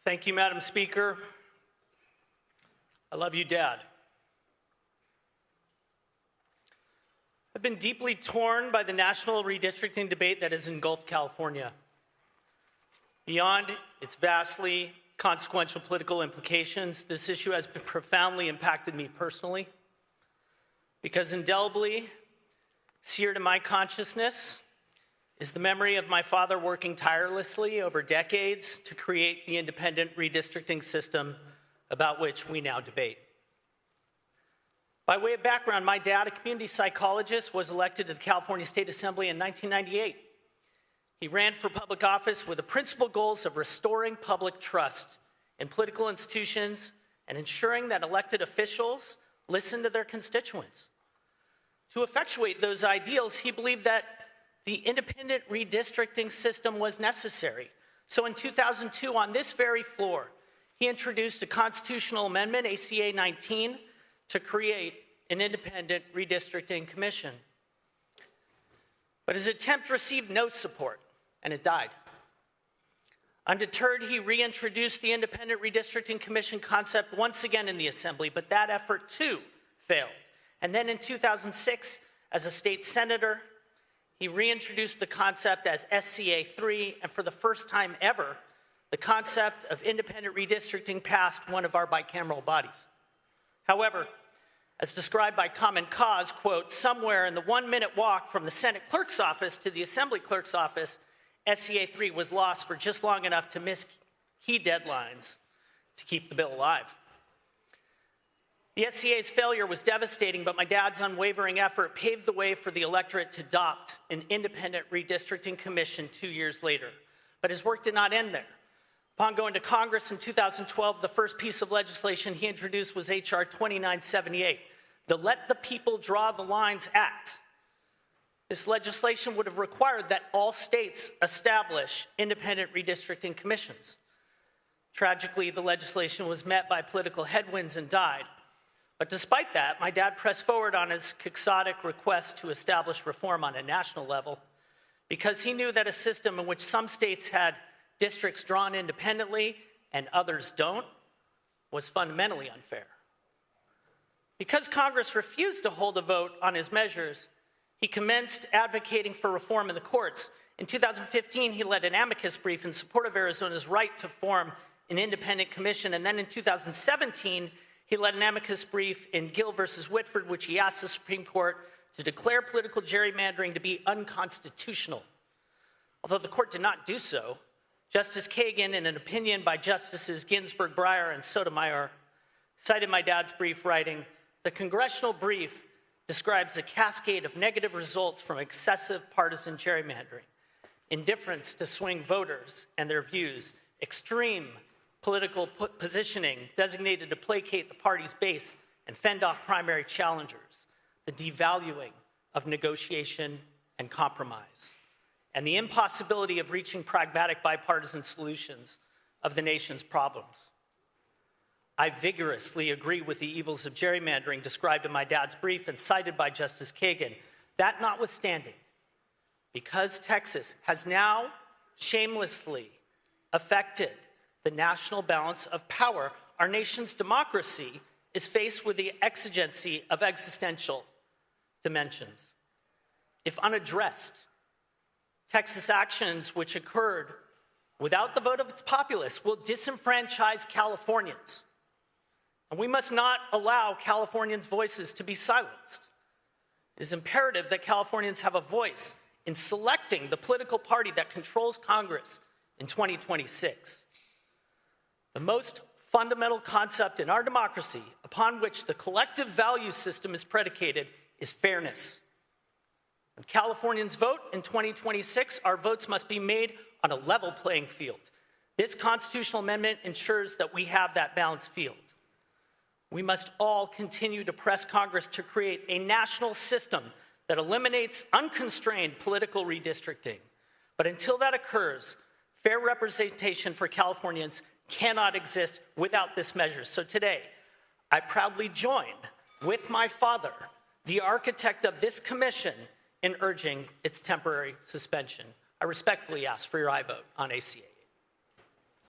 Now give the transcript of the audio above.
Thank you, Madam Speaker. I love you, Dad. I've been deeply torn by the national redistricting debate that has engulfed California. Beyond its vastly consequential political implications, this issue has profoundly impacted me personally, because indelibly seared in my consciousness is the memory of my father working tirelessly over decades to create the independent redistricting system about which we now debate. By way of background, my dad, a community psychologist, was elected to the California State Assembly in 1998. He ran for public office with the principal goals of restoring public trust in political institutions and ensuring that elected officials listen to their constituents. To effectuate those ideals, he believed that the independent redistricting system was necessary. So in 2002, on this very floor, he introduced a constitutional amendment, ACA 19, to create an independent redistricting commission. But his attempt received no support, and it died. Undeterred, he reintroduced the independent redistricting commission concept once again in the Assembly, but that effort too failed. And then in 2006, as a state senator, he reintroduced the concept as SCA 3, and for the first time ever, the concept of independent redistricting passed one of our bicameral bodies. However, as described by Common Cause, quote, somewhere in the 1-minute walk from the Senate clerk's office to the Assembly clerk's office, SCA 3 was lost for just long enough to miss key deadlines to keep the bill alive. The SCA's failure was devastating, but my dad's unwavering effort paved the way for the electorate to adopt an independent redistricting commission 2 years later. But his work did not end there. Upon going to Congress in 2012, the first piece of legislation he introduced was H.R. 2978, the Let the People Draw the Lines Act. This legislation would have required that all states establish independent redistricting commissions. Tragically, the legislation was met by political headwinds and died. But despite that, my dad pressed forward on his quixotic request to establish reform on a national level because he knew that a system in which some states had districts drawn independently and others don't was fundamentally unfair. Because Congress refused to hold a vote on his measures, he commenced advocating for reform in the courts. In 2015, he led an amicus brief in support of Arizona's right to form an independent commission, and then in 2017, he led an amicus brief in Gill versus Whitford, which he asked the Supreme Court to declare political gerrymandering to be unconstitutional. Although the court did not do so, Justice Kagan, in an opinion by Justices Ginsburg, Breyer, and Sotomayor, cited my dad's brief, writing, "The congressional brief describes a cascade of negative results from excessive partisan gerrymandering, indifference to swing voters and their views, extreme political positioning designated to placate the party's base and fend off primary challengers, the devaluing of negotiation and compromise, and the impossibility of reaching pragmatic bipartisan solutions of the nation's problems." I vigorously agree with the evils of gerrymandering described in my dad's brief and cited by Justice Kagan. That notwithstanding, because Texas has now shamelessly affected the national balance of power, our nation's democracy is faced with the exigency of existential dimensions. If unaddressed, Texas actions which occurred without the vote of its populace will disenfranchise Californians. And we must not allow Californians' voices to be silenced. It is imperative that Californians have a voice in selecting the political party that controls Congress in 2026. The most fundamental concept in our democracy upon which the collective value system is predicated is fairness. When Californians vote in 2026, our votes must be made on a level playing field. This constitutional amendment ensures that we have that balanced field. We must all continue to press Congress to create a national system that eliminates unconstrained political redistricting. But until that occurs, fair representation for Californians cannot exist without this measure. So today, I proudly join with my father, the architect of this commission, in urging its temporary suspension. I respectfully ask for your aye vote on ACA.